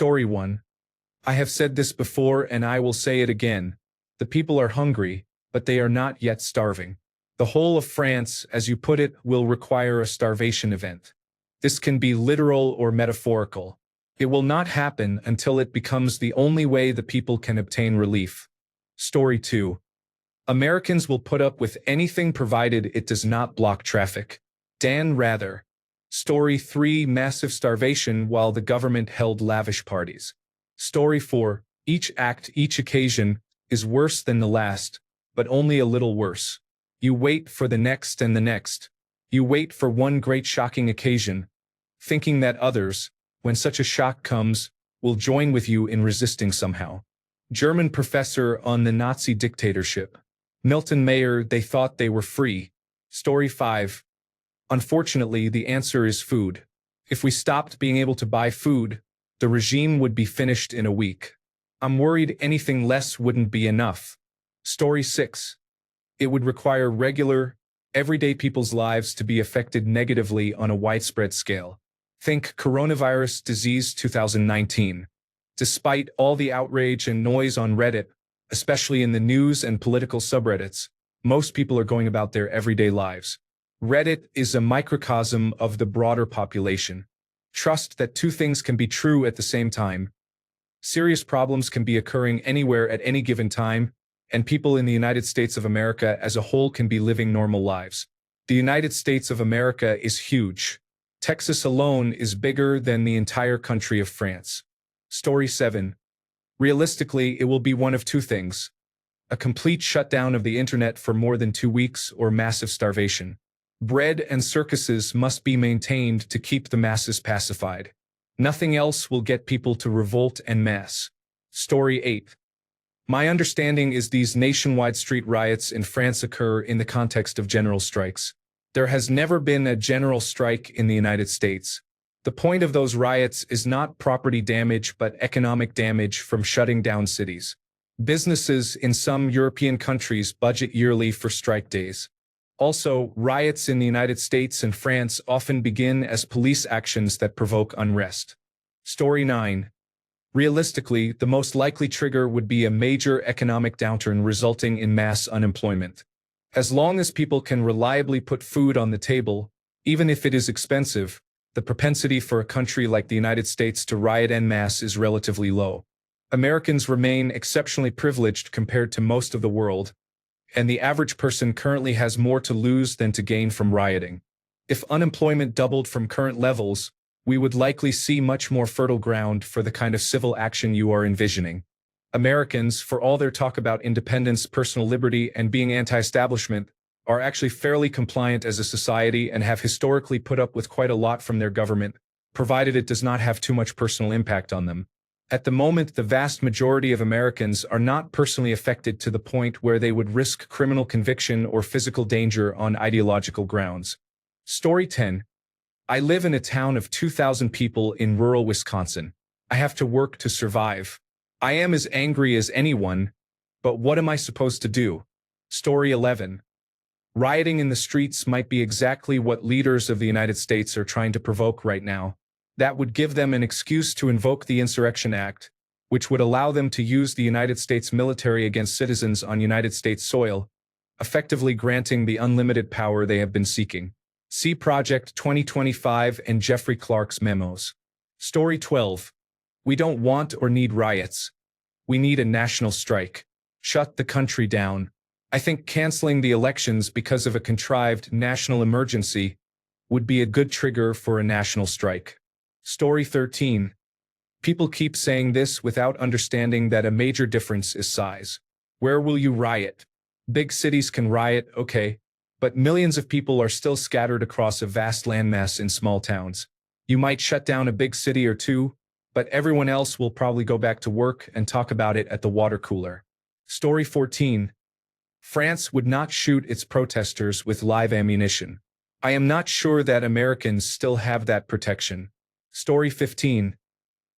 Story 1. I have said this before and I will say it again. The people are hungry, but they are not yet starving. The whole of France, as you put it, will require a starvation event. This can be literal or metaphorical. It will not happen until it becomes the only way the people can obtain relief. Story 2. Americans will put up with anything provided it does not block traffic. Dan Rather. Story 3. Massive starvation while the government held lavish parties. Story 4. Each act, each occasion, is worse than the last, but only a little worse. You wait for the next and the next. You wait for one great shocking occasion, thinking that others, when such a shock comes, will join with you in resisting somehow. German professor on the Nazi dictatorship. Milton Mayer. They thought they were free. Story 5. Unfortunately, the answer is food. If we stopped being able to buy food, the regime would be finished in a week. I'm worried anything less wouldn't be enough. Story 6. It would require regular, everyday people's lives to be affected negatively on a widespread scale. Think coronavirus disease 2019. Despite all the outrage and noise on Reddit, especially in the news and political subreddits, most people are going about their everyday lives. Reddit is a microcosm of the broader population. Trust that two things can be true at the same time. Serious problems can be occurring anywhere at any given time, and people in the United States of America as a whole can be living normal lives. The United States of America is huge. Texas alone is bigger than the entire country of France. Story 7. Realistically, it will be one of two things: a complete shutdown of the internet for more than 2 weeks or massive starvation. Bread and circuses must be maintained to keep the masses pacified. Nothing else will get people to revolt en masse. Story 8. My understanding is these nationwide street riots in France occur in the context of general strikes. There has never been a general strike in the United States. The point of those riots is not property damage but economic damage from shutting down cities. Businesses in some European countries budget yearly for strike days. Also, riots in the United States and France often begin as police actions that provoke unrest. Story 9. Realistically, the most likely trigger would be a major economic downturn resulting in mass unemployment. As long as people can reliably put food on the table, even if it is expensive, the propensity for a country like the United States to riot en masse is relatively low. Americans remain exceptionally privileged compared to most of the world, and the average person currently has more to lose than to gain from rioting. If unemployment doubled from current levels, we would likely see much more fertile ground for the kind of civil action you are envisioning. Americans, for all their talk about independence, personal liberty, and being anti-establishment, are actually fairly compliant as a society and have historically put up with quite a lot from their government, provided it does not have too much personal impact on them. At the moment, the vast majority of Americans are not personally affected to the point where they would risk criminal conviction or physical danger on ideological grounds. Story 10. I live in a town of 2,000 people in rural Wisconsin. I have to work to survive. I am as angry as anyone, but what am I supposed to do? Story 11. Rioting in the streets might be exactly what leaders of the United States are trying to provoke right now. That would give them an excuse to invoke the Insurrection Act, which would allow them to use the United States military against citizens on United States soil, effectively granting the unlimited power they have been seeking. See Project 2025 and Jeffrey Clark's memos. Story 12. We don't want or need riots. We need a national strike. Shut the country down. I think canceling the elections because of a contrived national emergency would be a good trigger for a national strike. Story 13. People keep saying this without understanding that a major difference is size. Where will you riot? Big cities can riot, okay, but millions of people are still scattered across a vast landmass in small towns. You might shut down a big city or two, but everyone else will probably go back to work and talk about it at the water cooler. Story 14. France would not shoot its protesters with live ammunition. I am not sure that Americans still have that protection. Story 15.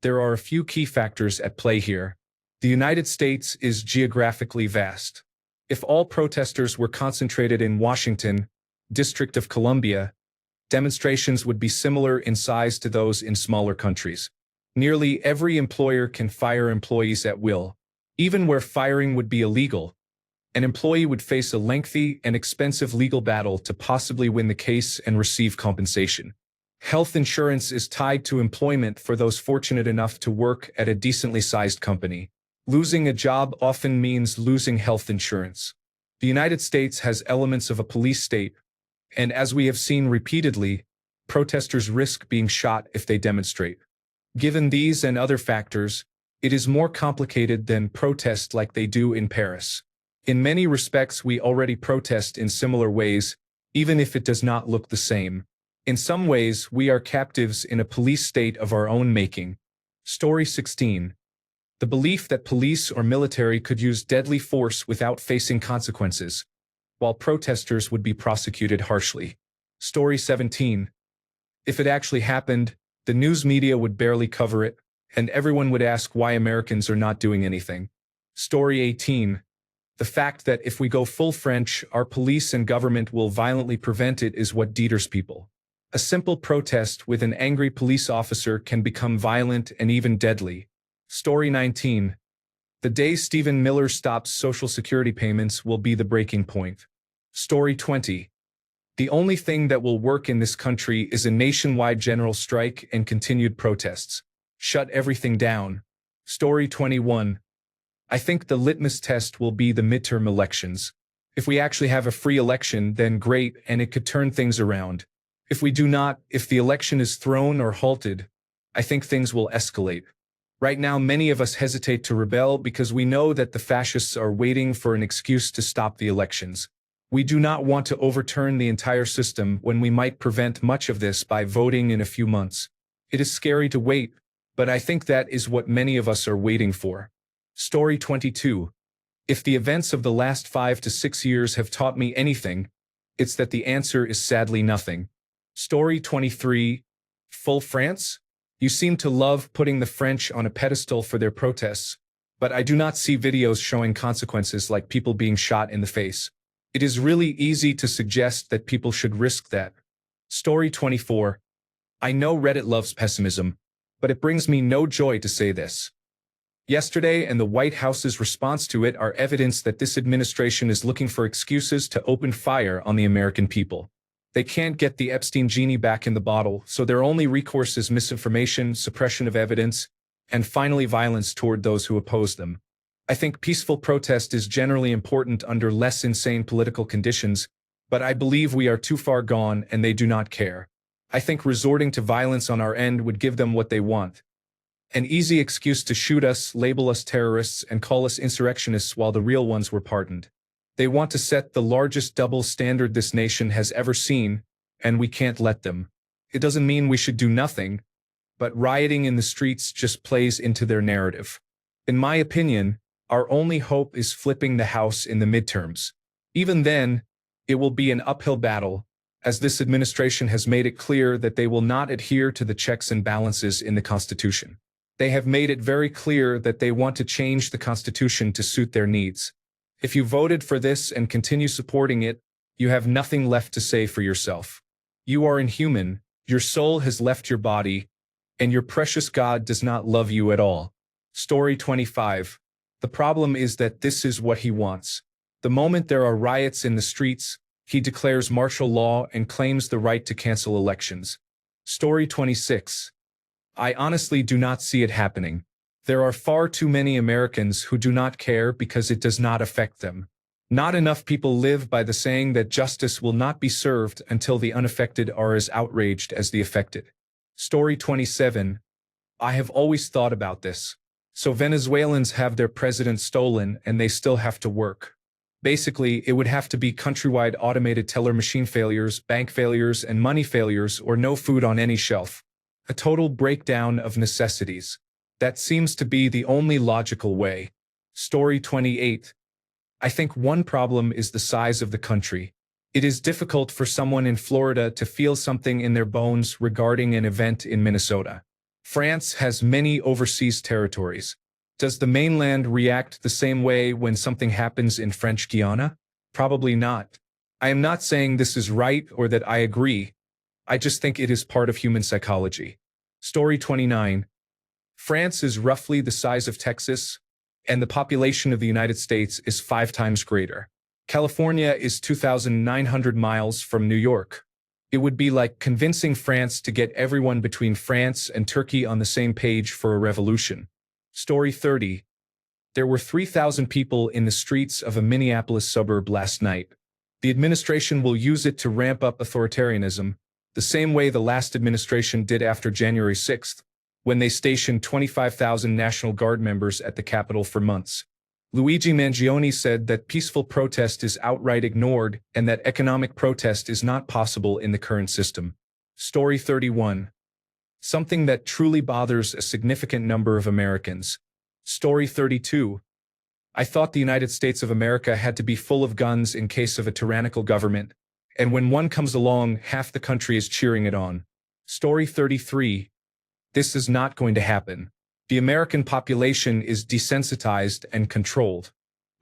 There are a few key factors at play here. The United States is geographically vast. If all protesters were concentrated in Washington, District of Columbia, demonstrations would be similar in size to those in smaller countries. Nearly every employer can fire employees at will. Even where firing would be illegal, an employee would face a lengthy and expensive legal battle to possibly win the case and receive compensation. Health insurance is tied to employment for those fortunate enough to work at a decently sized company. Losing a job often means losing health insurance. The United States has elements of a police state, and as we have seen repeatedly, protesters risk being shot if they demonstrate. Given these and other factors, it is more complicated than protest like they do in Paris. In many respects, we already protest in similar ways, even if it does not look the same. In some ways, we are captives in a police state of our own making. Story 16. The belief that police or military could use deadly force without facing consequences, while protesters would be prosecuted harshly. Story 17. If it actually happened, the news media would barely cover it, and everyone would ask why Americans are not doing anything. Story 18. The fact that if we go full French, our police and government will violently prevent it is what deters people. A simple protest with an angry police officer can become violent and even deadly. Story 19. The day Stephen Miller stops Social Security payments will be the breaking point. Story 20. The only thing that will work in this country is a nationwide general strike and continued protests. Shut everything down. Story 21. I think the litmus test will be the midterm elections. If we actually have a free election, then great, and it could turn things around. If we do not, if the election is thrown or halted, I think things will escalate. Right now, many of us hesitate to rebel because we know that the fascists are waiting for an excuse to stop the elections. We do not want to overturn the entire system when we might prevent much of this by voting in a few months. It is scary to wait, but I think that is what many of us are waiting for. Story 22. If the events of the last 5 to 6 years have taught me anything, it's that the answer is sadly nothing. Story 23. Full France? You seem to love putting the French on a pedestal for their protests, but I do not see videos showing consequences like people being shot in the face. It is really easy to suggest that people should risk that. Story 24. I know Reddit loves pessimism, but it brings me no joy to say this. Yesterday and the White House's response to it are evidence that this administration is looking for excuses to open fire on the American people. They can't get the Epstein genie back in the bottle, so their only recourse is misinformation, suppression of evidence, and finally violence toward those who oppose them. I think peaceful protest is generally important under less insane political conditions, but I believe we are too far gone and they do not care. I think resorting to violence on our end would give them what they want. An easy excuse to shoot us, label us terrorists, and call us insurrectionists while the real ones were pardoned. They want to set the largest double standard this nation has ever seen, and we can't let them. It doesn't mean we should do nothing, but rioting in the streets just plays into their narrative. In my opinion, our only hope is flipping the House in the midterms. Even then, it will be an uphill battle, as this administration has made it clear that they will not adhere to the checks and balances in the Constitution. They have made it very clear that they want to change the Constitution to suit their needs. If you voted for this and continue supporting it, you have nothing left to say for yourself. You are inhuman, your soul has left your body, and your precious God does not love you at all. Story 25. The problem is that this is what he wants. The moment there are riots in the streets, he declares martial law and claims the right to cancel elections. Story 26. I honestly do not see it happening. There are far too many Americans who do not care because it does not affect them. Not enough people live by the saying that justice will not be served until the unaffected are as outraged as the affected. Story 27. I have always thought about this. So Venezuelans have their president stolen and they still have to work. Basically, it would have to be countrywide automated teller machine failures, bank failures, and money failures, or no food on any shelf. A total breakdown of necessities. That seems to be the only logical way. Story 28. I think one problem is the size of the country. It is difficult for someone in Florida to feel something in their bones regarding an event in Minnesota. France has many overseas territories. Does the mainland react the same way when something happens in French Guiana? Probably not. I am not saying this is right or that I agree. I just think it is part of human psychology. Story 29. France is roughly the size of Texas, and the population of the United States is 5 times greater. California is 2,900 miles from New York. It would be like convincing France to get everyone between France and Turkey on the same page for a revolution. Story 30. There were 3,000 people in the streets of a Minneapolis suburb last night. The administration will use it to ramp up authoritarianism, the same way the last administration did after January 6th, when they stationed 25,000 National Guard members at the Capitol for months. Luigi Mangione said that peaceful protest is outright ignored and that economic protest is not possible in the current system. Story 31. Something that truly bothers a significant number of Americans. Story 32. I thought the United States of America had to be full of guns in case of a tyrannical government, and when one comes along, half the country is cheering it on. Story 33. This is not going to happen. The American population is desensitized and controlled.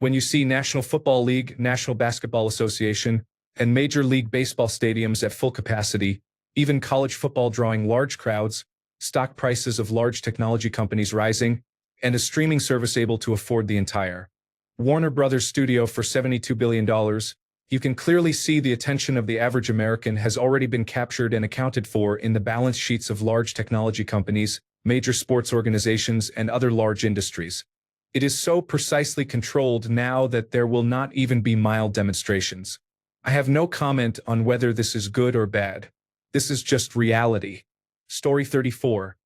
When you see National Football League, National Basketball Association, and Major League Baseball stadiums at full capacity, even college football drawing large crowds, stock prices of large technology companies rising, and a streaming service able to afford the entire Warner Brothers studio for $72 billion, you can clearly see the attention of the average American has already been captured and accounted for in the balance sheets of large technology companies, major sports organizations, and other large industries. It is so precisely controlled now that there will not even be mild demonstrations. I have no comment on whether this is good or bad. This is just reality. Story 34.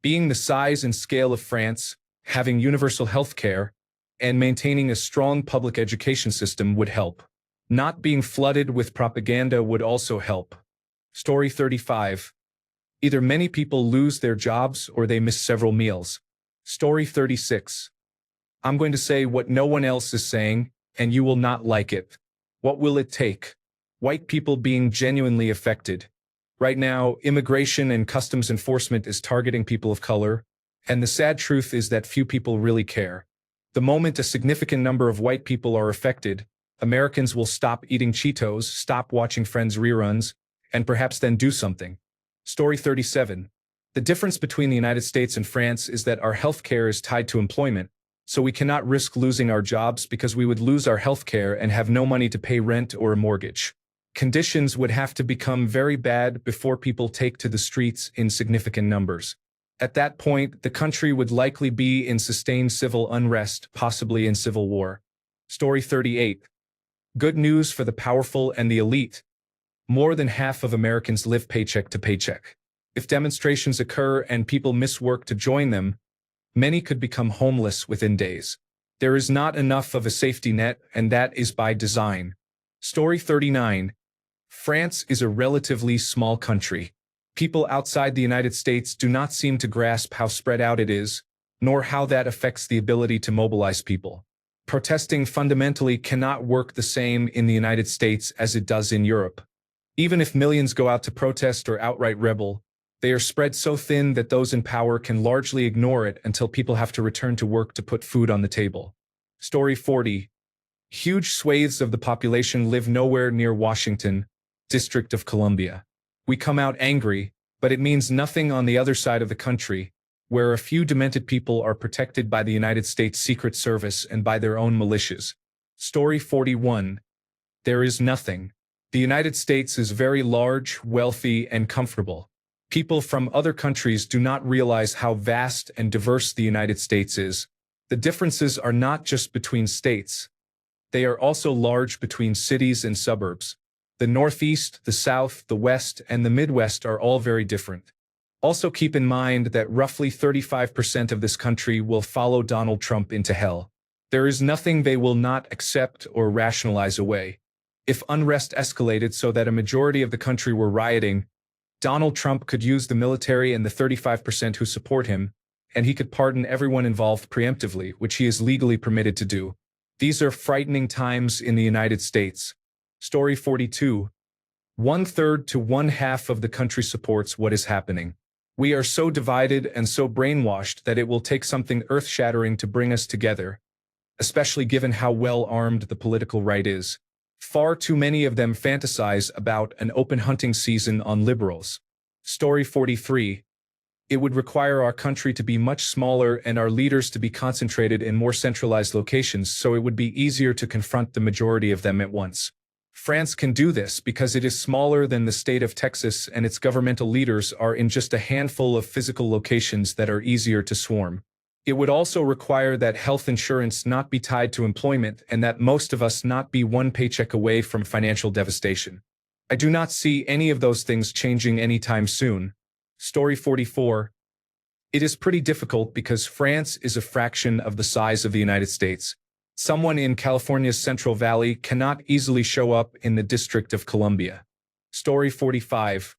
Being the size and scale of France, having universal health care, and maintaining a strong public education system would help. Not being flooded with propaganda would also help. Story 35. Either many people lose their jobs or they miss several meals. Story 36. I'm going to say what no one else is saying, and you will not like it. What will it take? White people being genuinely affected. Right now, immigration and customs enforcement is targeting people of color, and the sad truth is that few people really care. The moment a significant number of white people are affected, Americans will stop eating Cheetos, stop watching Friends reruns, and perhaps then do something. Story 37. The difference between the United States and France is that our health care is tied to employment, so we cannot risk losing our jobs because we would lose our health care and have no money to pay rent or a mortgage. Conditions would have to become very bad before people take to the streets in significant numbers. At that point, the country would likely be in sustained civil unrest, possibly in civil war. Story 38. Good news for the powerful and the elite. More than half of Americans live paycheck to paycheck. If demonstrations occur and people miss work to join them, many could become homeless within days. There is not enough of a safety net, and that is by design. Story 39. France is a relatively small country. People outside the United States do not seem to grasp how spread out it is, nor how that affects the ability to mobilize people. Protesting fundamentally cannot work the same in the United States as it does in Europe. Even if millions go out to protest or outright rebel, they are spread so thin that those in power can largely ignore it until people have to return to work to put food on the table. Story 40. Huge swathes of the population live nowhere near Washington, District of Columbia. We come out angry, but it means nothing on the other side of the country, where a few demented people are protected by the United States Secret Service and by their own militias. Story 41. There is nothing. The United States is very large, wealthy, and comfortable. People from other countries do not realize how vast and diverse the United States is. The differences are not just between states. They are also large between cities and suburbs. The Northeast, the South, the West, and the Midwest are all very different. Also keep in mind that roughly 35% of this country will follow Donald Trump into hell. There is nothing they will not accept or rationalize away. If unrest escalated so that a majority of the country were rioting, Donald Trump could use the military and the 35% who support him, and he could pardon everyone involved preemptively, which he is legally permitted to do. These are frightening times in the United States. Story 42. 1/3 to 1/2 of the country supports what is happening. We are so divided and so brainwashed that it will take something earth-shattering to bring us together, especially given how well-armed the political right is. Far too many of them fantasize about an open hunting season on liberals. Story 43. It would require our country to be much smaller and our leaders to be concentrated in more centralized locations, so it would be easier to confront the majority of them at once. France can do this because it is smaller than the state of Texas and its governmental leaders are in just a handful of physical locations that are easier to swarm. It would also require that health insurance not be tied to employment and that most of us not be one paycheck away from financial devastation. I do not see any of those things changing anytime soon. Story 44. It is pretty difficult because France is a fraction of the size of the United States. Someone in California's Central Valley cannot easily show up in the District of Columbia. Story 45.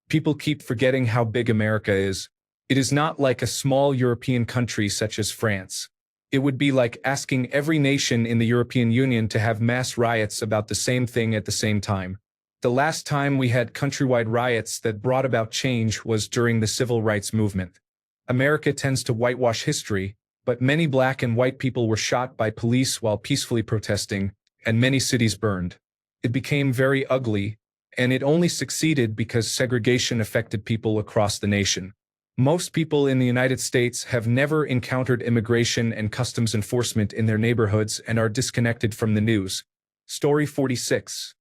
People keep forgetting how big America is. It is not like a small European country such as France. It would be like asking every nation in the European Union to have mass riots about the same thing at the same time. The last time we had countrywide riots that brought about change was during the civil rights movement. America tends to whitewash history, but many black and white people were shot by police while peacefully protesting, and many cities burned. It became very ugly, and it only succeeded because segregation affected people across the nation. Most people in the United States have never encountered immigration and customs enforcement in their neighborhoods and are disconnected from the news. Story 46.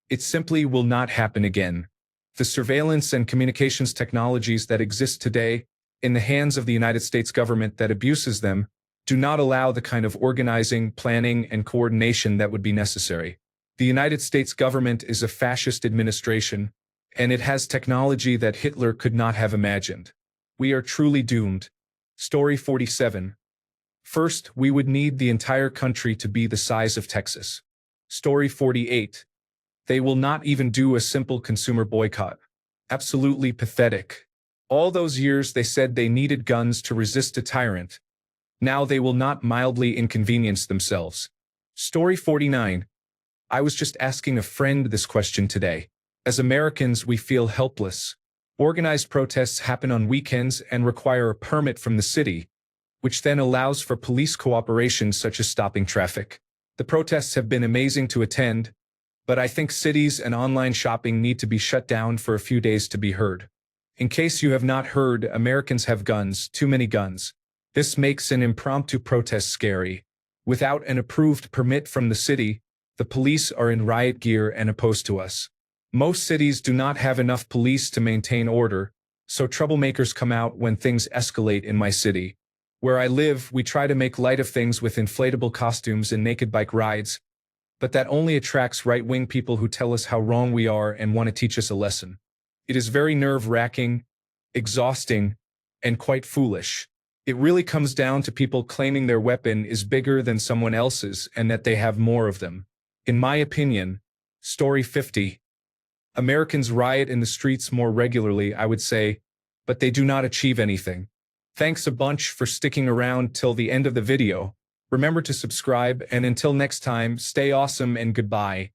It simply will not happen again. The surveillance and communications technologies that exist today, in the hands of the United States government that abuses them, do not allow the kind of organizing, planning, and coordination that would be necessary. The United States government is a fascist administration, and it has technology that Hitler could not have imagined. We are truly doomed. Story 47. First, we would need the entire country to be the size of Texas. Story 48. They will not even do a simple consumer boycott. Absolutely pathetic. All those years they said they needed guns to resist a tyrant. Now they will not mildly inconvenience themselves. Story 49. I was just asking a friend this question today. As Americans, we feel helpless. Organized protests happen on weekends and require a permit from the city, which then allows for police cooperation such as stopping traffic. The protests have been amazing to attend, but I think cities and online shopping need to be shut down for a few days to be heard. In case you have not heard, Americans have guns, too many guns. This makes an impromptu protest scary. Without an approved permit from the city, the police are in riot gear and opposed to us. Most cities do not have enough police to maintain order, so troublemakers come out when things escalate in my city. Where I live, we try to make light of things with inflatable costumes and naked bike rides, but that only attracts right-wing people who tell us how wrong we are and want to teach us a lesson. It is very nerve-wracking, exhausting, and quite foolish. It really comes down to people claiming their weapon is bigger than someone else's and that they have more of them. In my opinion, Story 50. Americans riot in the streets more regularly, I would say, but they do not achieve anything. Thanks a bunch for sticking around till the end of the video. Remember to subscribe, and until next time, stay awesome and goodbye.